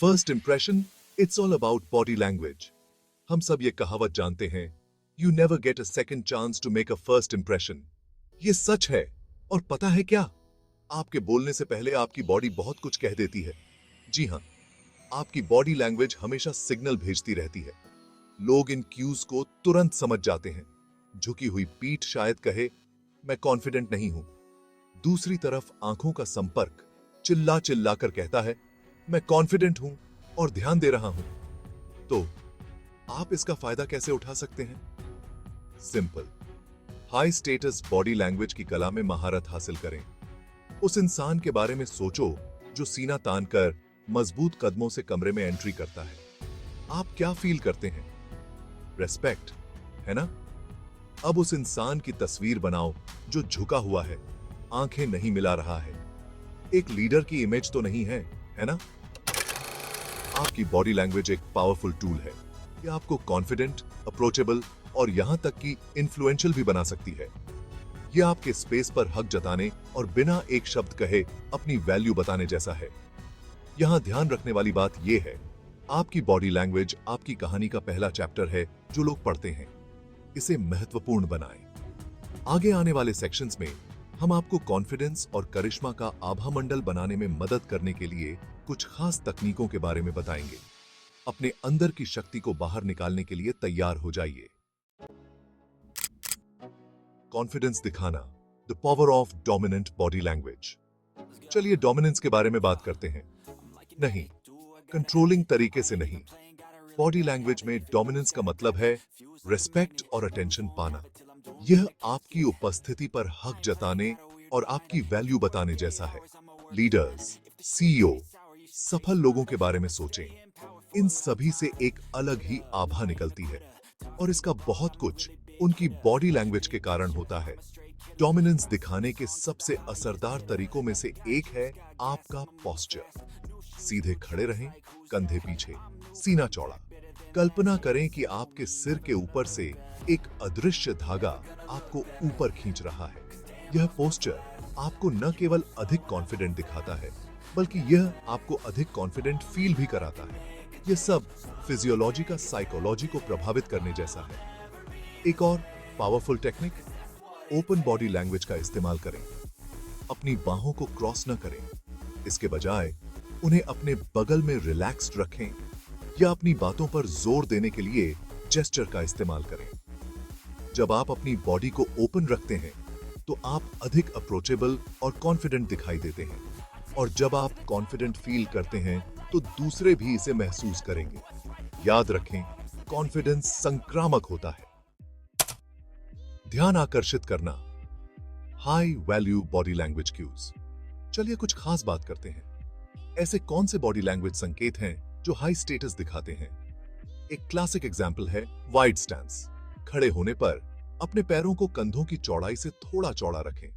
First impression, it's all about body language. हम सब ये कहावत जानते हैं, you never get a second chance to make a first impression. ये सच है। और पता है क्या, आपके बोलने से पहले आपकी बॉडी बहुत कुछ कह देती है। जी हाँ, आपकी बॉडी लैंग्वेज हमेशा सिग्नल भेजती रहती है। लोग इन क्यूज को तुरंत समझ जाते हैं। झुकी हुई पीठ शायद कहे, मैं कॉन्फिडेंट नहीं हूं। दूसरी तरफ आंखों का संपर्क चिल्ला चिल्ला कर कहता है, मैं कॉन्फिडेंट हूं और ध्यान दे रहा हूं। तो आप इसका फायदा कैसे उठा सकते हैं? Simple, high status body language की कला में महारत हासिल करें। उस इंसान के बारे में सोचो जो सीना तान कर मजबूत कदमों से कमरे में एंट्री करता है। आप क्या फील करते हैं? रेस्पेक्ट, है ना? अब उस इंसान की तस्वीर बनाओ जो झुका हुआ है, आंखें नहीं मिला रहा है। एक लीडर की इमेज तो नहीं है, है ना? आपकी बॉडी लैंग्वेज एक पावरफुल टूल है। ये आपको कॉन्फिडेंट, अप्रोचेबल और यहां तक कि इन्फ्लुएंशियल भी बना सकती है। ये आपके स्पेस पर हक जताने और बिना एक शब्द कहे अपनी वैल्यू बताने जैसा है। यहां ध्यान रखने वाली बात यह है, आपकी बॉडी लैंग्वेज आपकी कहानी का पहला चैप्टर है जो लोग पढ़ते हैं। इसे महत्वपूर्ण बनाएं। आगे आने वाले सेक्शंस में हम आपको कॉन्फिडेंस और करिश्मा का आभा मंडल बनाने में मदद करने के लिए कुछ खास तकनीकों के बारे में बताएंगे। अपने अंदर की शक्ति को बाहर निकालने के लिए तैयार हो जाइए। कॉन्फिडेंस दिखाना, the power of dominant body language. चलिए डोमिनेंस के बारे में बात करते हैं। नहीं, कंट्रोलिंग तरीके से नहीं। बॉडी लैंग्वेज में डोमिनेंस का मतलब है रिस्पेक्ट और अटेंशन पाना। यह आपकी उपस्थिति पर हक जताने और आपकी वैल्यू बताने जैसा है। लीडर्स, सीईओ, सफल लोगों के बारे में सोचें। इन सभी से एक अलग ही आभा निकलती है और इसका बहुत कुछ उनकी बॉडी लैंग्वेज के कारण होता है। डोमिनेंस दिखाने के सबसे असरदार तरीकों में से एक है आपका पोस्चर। सीधे खड़े रहें, कंधे पीछे, सीना चौड़ा। कल्पना करें कि आपके सिर के ऊपर से एक अदृश्य धागा आपको ऊपर खींच रहा है। यह पोस्चर आपको न केवल अधिक कॉन्फिडेंट दिखाता है, बल्कि यह आपको अधिक कॉन्फिडेंट फील भी कराता है। यह सब फिजियोलॉजी का साइकोलॉजी को प्रभावित करने जैसा है। एक और powerful technique, open body language का इस्तेमाल करें। अपनी बाहों को क्रॉस न करें। इसके बजाय उन्हें अपने बगल में रिलैक्स्ड रखें या अपनी बातों पर जोर देने के लिए जेस्चर का इस्तेमाल करें। जब आप अपनी बॉडी को ओपन रखते हैं तो आप अधिक अप्रोचेबल और कॉन्फिडेंट दिखाई देते हैं, और जब आप कॉन्फिडेंट फील करते हैं तो दूसरे भी इसे महसूस करेंगे। याद रखें, कॉन्फिडेंस संक्रामक होता है। ध्यान आकर्षित करना, high value body language cues. चलिए कुछ खास बात करते हैं। ऐसे कौन से बॉडी लैंग्वेज संकेत हैं जो हाई स्टेटस दिखाते हैं? एक क्लासिक एग्जाम्पल है वाइड स्टैंस। खड़े होने पर अपने पैरों को कंधों की चौड़ाई से थोड़ा चौड़ा रखें।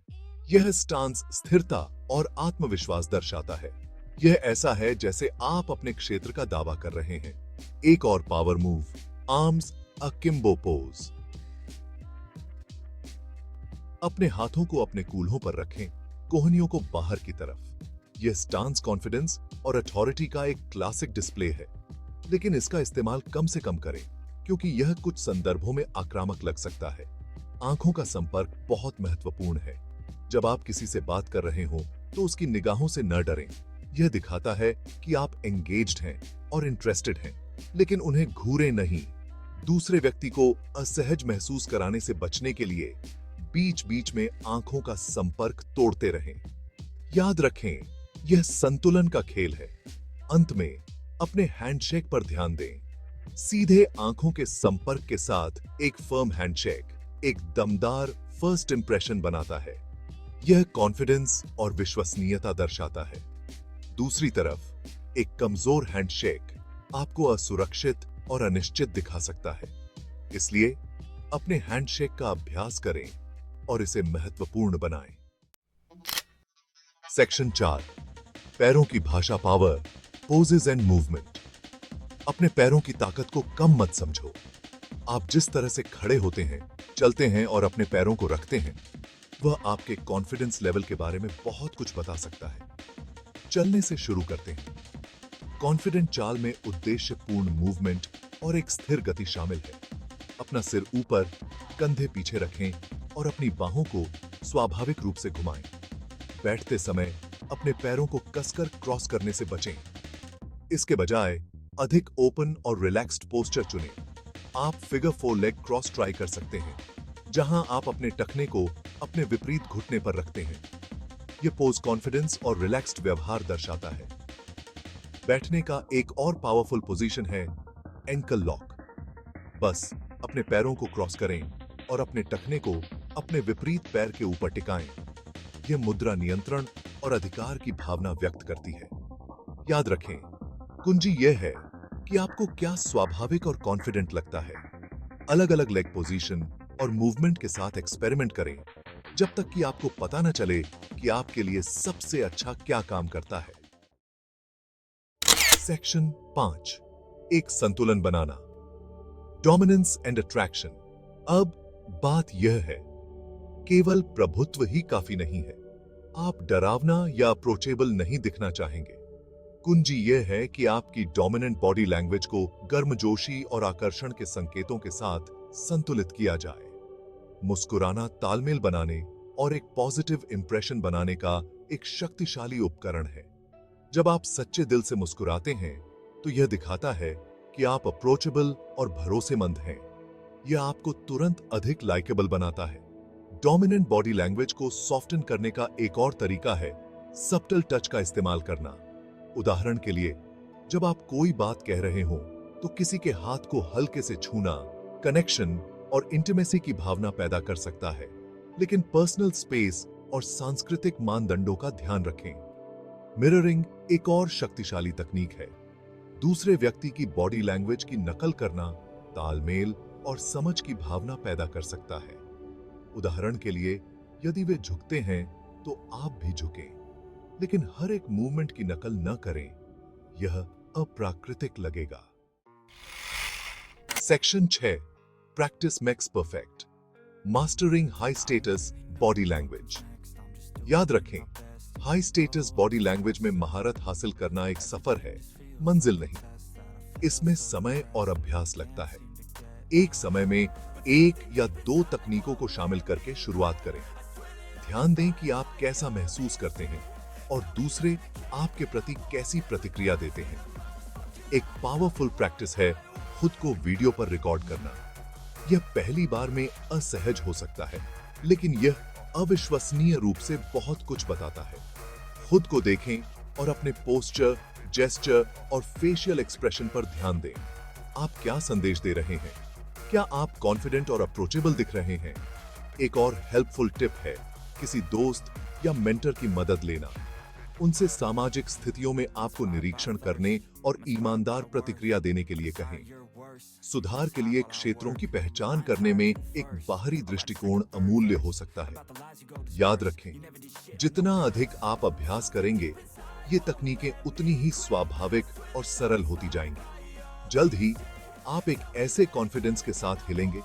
यह स्टांस स्थिरता और आत्मविश्वास दर्शाता है। यह ऐसा है जैसे आप अपने क्षेत्र का दावा कर रहे हैं। एक और power move, arms akimbo pose. अपने हाथों को अपने कूल्हों पर रखें, कोहनियों को बाहर की तरफ। यह स्टांस कॉन्फिडेंस और अथॉरिटी का एक क्लासिक डिस्प्ले है, लेकिन इसका इस्तेमाल कम से कम करें क्योंकि यह कुछ संदर्भों में आक्रामक लग सकता है। आंखों का संपर्क बहुत महत्वपूर्ण है। जब आप किसी से बात कर रहे हो तो उसकी निगाहों से न डरें। यह दिखाता है कि आप एंगेज्ड हैं और इंटरेस्टेड हैं, लेकिन उन्हें घूरें नहीं। दूसरे व्यक्ति को असहज महसूस कराने से बचने के लिए बीच बीच में आंखों का संपर्क तोड़ते रहें। याद रखें, यह संतुलन का खेल है। अंत में अपने हैंडशेक पर ध्यान दें। सीधे आंखों के संपर्क के साथ एक फर्म हैंडशेक एक दमदार फर्स्ट इंप्रेशन बनाता है। यह कॉन्फिडेंस और विश्वसनीयता दर्शाता है। दूसरी तरफ एक कमजोर हैंडशेक आपको असुरक्षित और अनिश्चित दिखा सकता है। इसलिए अपने हैंडशेक का अभ्यास करें और इसे महत्वपूर्ण बनाएं। सेक्शन 4, पैरों की भाषा पावर, पोजेस एंड मूवमेंट। अपने पैरों की ताकत को कम मत समझो। आप जिस तरह से खड़े होते हैं, चलते हैं और अपने पैरों को रखते हैं, वह आपके कॉन्फिडेंस लेवल के बारे में बहुत कुछ बता सकता है। चलने से शुरू करते हैं। कॉन्फिडेंट चाल में उद्देश्यपूर्ण मूवमेंट और एक स्थिर गति शामिल है। अपना सिर ऊपर, कंधे पीछे रखें और अपनी बाहों को स्वाभाविक रूप से घुमाएं। बैठते समय अपने पैरों को कसकर क्रॉस करने से बचें। इसके बजाय अधिक ओपन और रिलैक्स्ड पोस्चर चुनें। आप फिगर 4 लेग क्रॉस ट्राई कर सकते हैं, जहां आप अपने टखने को अपने विपरीत घुटने पर रखते हैं। यह पोज कॉन्फिडेंस और रिलैक्स्ड व्यवहार दर्शाता है। बैठने का एक और पावरफुल पोजीशन है एंकल लॉक। बस अपने पैरों को क्रॉस करें और अपने टखने को अपने विपरीत पैर के ऊपर टिकाएं। यह मुद्रा नियंत्रण और अधिकार की भावना व्यक्त करती है। याद रखें, कुंजी यह है कि आपको क्या स्वाभाविक और कॉन्फिडेंट लगता है। अलग-अलग लेग पोजीशन और मूवमेंट के साथ एक्सपेरिमेंट करें, जब तक कि आपको पता न चले कि आपके लिए सबसे अच्छा क्या काम करता है। सेक्शन 5, एक संतुलन बनाना, डोमिनेंस एंड अट्रैक्शन। अब बात यह है, केवल प्रभुत्व ही काफी नहीं है। आप डरावना या अप्रोचेबल नहीं दिखना चाहेंगे। कुंजी यह है कि आपकी डोमिनेंट बॉडी लैंग्वेज को गर्मजोशी और आकर्षण के संकेतों के साथ संतुलित किया जाए। मुस्कुराना तालमेल बनाने और एक पॉजिटिव इंप्रेशन बनाने का एक शक्तिशाली उपकरण है। जब आप सच्चे दिल से मुस्कुराते हैं, तो यह दिखाता है कि आप अप्रोचेबल और भरोसेमंद हैं। यह आपको तुरंत अधिक लाइकेबल बनाता है। डोमिनेंट बॉडी लैंग्वेज को सॉफ्टन करने का एक और तरीका है सब्टल टच का इस्तेमाल करना। उदाहरण के लिए, जब आप कोई बात कह रहे हो, तो किसी के हाथ को हल्के से छूना कनेक्शन और इंटीमेसी की भावना पैदा कर सकता है। लेकिन पर्सनल स्पेस और सांस्कृतिक मानदंडों का ध्यान रखें। मिररिंग एक और शक्तिशाली तकनीक है। दूसरे व्यक्ति की बॉडी लैंग्वेज की नकल करना तालमेल और समझ की भावना पैदा कर सकता है। उदाहरण के लिए, यदि वे झुकते हैं, तो आप भी झुकें। लेकिन हर एक मूवमेंट की नकल न करें, यह अप्राकृतिक लगेगा। Section 6, practice makes perfect, mastering high status body language. याद रखें, हाई स्टेटस बॉडी लैंग्वेज में महारत हासिल करना एक सफर है, मंजिल नहीं। इसमें समय और अभ्यास लगता है। एक समय में 1 या 2 तकनीकों को शामिल करके शुरुआत करें। ध्यान दें कि आप कैसा महसूस करते हैं और दूसरे आपके प्रति कैसी प्रतिक्रिया देते हैं। एक पावरफुल प्रैक्टिस है खुद को वीडियो पर रिकॉर्ड करना। यह पहली बार में असहज हो सकता है, लेकिन यह अविश्वसनीय रूप से बहुत कुछ बताता है। खुद को देखें और अपने पोस्चर, जेस्चर और फेशियल एक्सप्रेशन पर ध्यान दें। आप क्या संदेश दे रहे हैं? क्या आप कॉन्फिडेंट और अप्रोचेबल दिख रहे हैं? एक और हेल्पफुल टिप है किसी दोस्त या मेंटर की मदद लेना। उनसे सामाजिक स्थितियों में आपको निरीक्षण करने और ईमानदार प्रतिक्रिया देने के लिए कहें। सुधार के लिए क्षेत्रों की पहचान करने में एक बाहरी दृष्टिकोण अमूल्य हो सकता है। याद रखें, जितना अधिक आप अभ्यास करेंगे, ये तकनीकें उतनी ही स्वाभाविक और सरल होती जाएंगी। जल्द ही आप एक ऐसे कॉन्फिडेंस के साथ हिलेंगे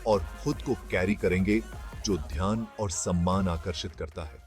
और खुद को कैरी करेंगे जो ध्यान और सम्मान आकर्षित करता है।